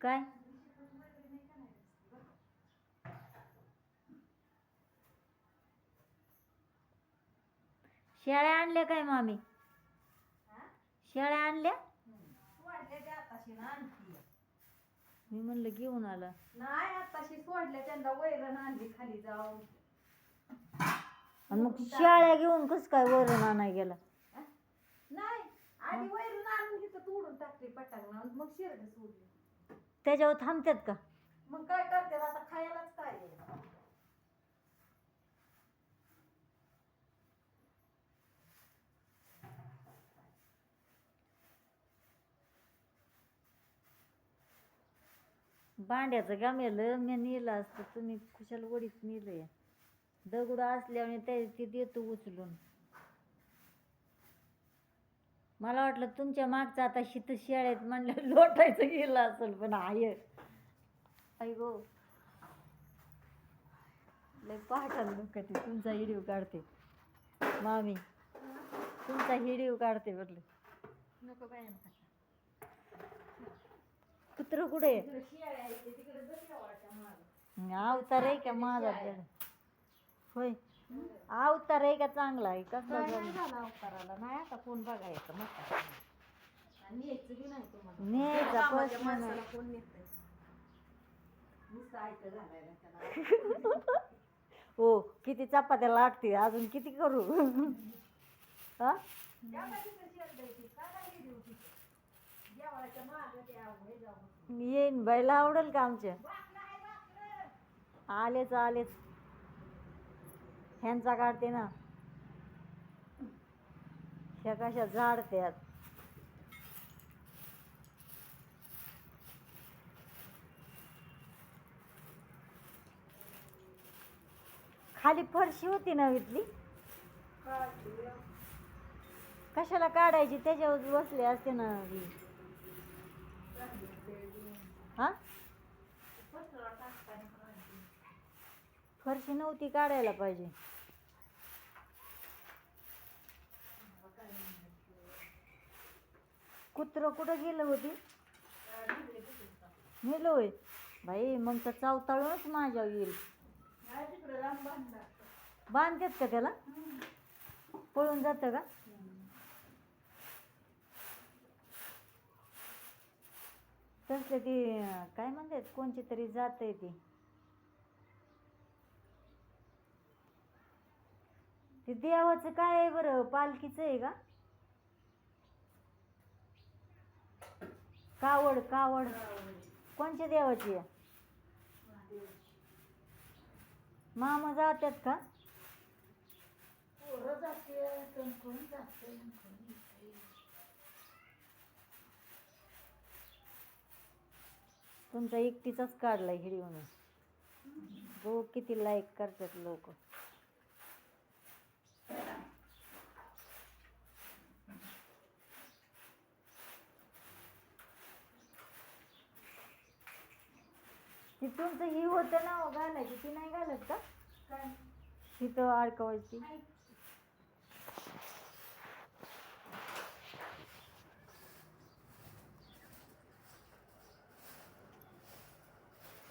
काय शेळ्या आणल्या काय मामी? शेळ्या आणल्या? मी म्हणलं घेऊन आला. नाही आताशी सोडल्या त्यांना वैरण आणली खाली जाऊन. आणि मग शेळ्या घेऊन कस काय वरण आणाय गेला? नाही आधी वैरण आणून तिथं तोडून टाकली पटांगणा मग शिरड सोडली. त्याच्यावर थांबतात का? मग काय करते आता खायलाच काय आहे? भांड्याचं गमेलं मी नेलं असतं, तुम्ही कुशाल वडीच नेलंय. दगड असल्याने ते देतो उचलून. मला वाटलं तुमच्या मागचं आता शीत शेळ्यात म्हणलं लोटायचं गेलं असेल, पण आय गो लय पाहताल लोक ते तुमचा हिडीव काढते. मामी तुमचा हिडीव काढते म्हटलं. नको बाय कुत्र कुठे अवतार आहे का माझा? होय अवतार आहे का चांगला आहे? कसला झाला अवताराला नाही आता कोण बघायचं मग न्यायचं बी नाही तुम्हाला. न्यायचा प्रश्न नाही. कोण नेतंय नुसतं ऐकं घालायला त्याला. हो किती चपात्या लागते अजून किती करू? हा येईन बाईला आवडेल का आमच्या? आलेच आलेच ह्यांचा काढते ना, ह्या कशा झाडत्यात. खाली फरशी होती ना इथली, कशाला काढायची? त्याच्यावर बसले असते ना. हा फरशी नव्हती काढायला पाहिजे. कुत्र कुठं गेलं होती? नेलं होय बाई, मग तर चावताळूनच माझ्या येईल. बांधतात का त्याला? पळून जातं का? तसलं ती काय म्हणतात कोणची तरी जात आहे ते देवाचं काय आहे बरं? पालखीचं आहे का? कावड कावड कोणच्या देवाची आहे? मामा जातात का? तुमचा एकटीचाच काढलाय व्हिडिओ मी. हो किती लाईक करतात लोक. ती तुमचं ही होतं ना घालायची, ती नाही घालत का? तिथं अडकवायची.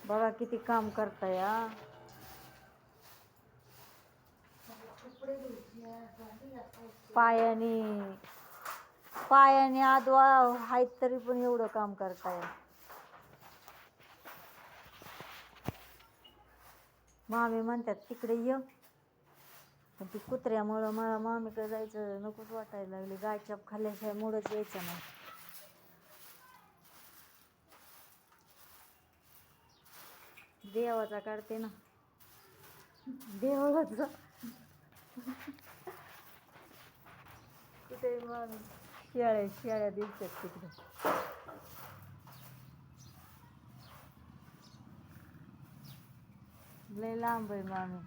बघा किती काम करताय. पायाने आदवा आहेत तरी पण एवढं काम करताय. मामी म्हणतात तिकडे ये, पण ती कुत्र्यामुळं मला मामीकडे जायचं नकोच वाटायला लागले. गायछाप खाल्ल्याशिवाय मूडच यायचं नाही. देवाचा काढते ना, देवाचा कुठे मामी शेळ्या शेळ्या दिसतात तिकडे. लय लांब आहे मामी.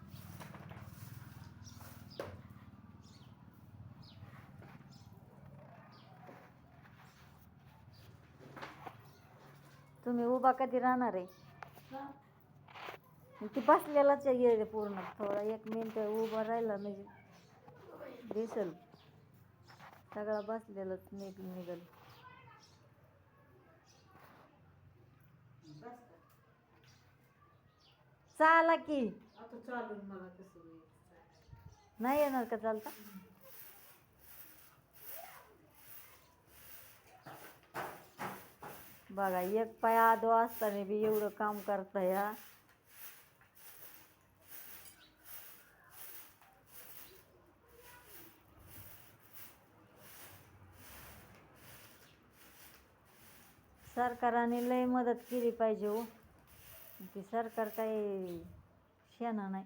तुम्ही उभा कधी राहणार आहे? ती बसलेलाच आहे पूर्ण. थोडा 1 मिनिट उभा राहिला म्हणजे दिसल सगळा बसलेलाच निघल. चाला की आता चालून मला कसं होईल? नाही येणार का चालता बघा एक पाय आदो असताना बी एवढं काम करता या सरकारने लय मदत केली पाहिजे हो ती सरकार काही शेणं नाही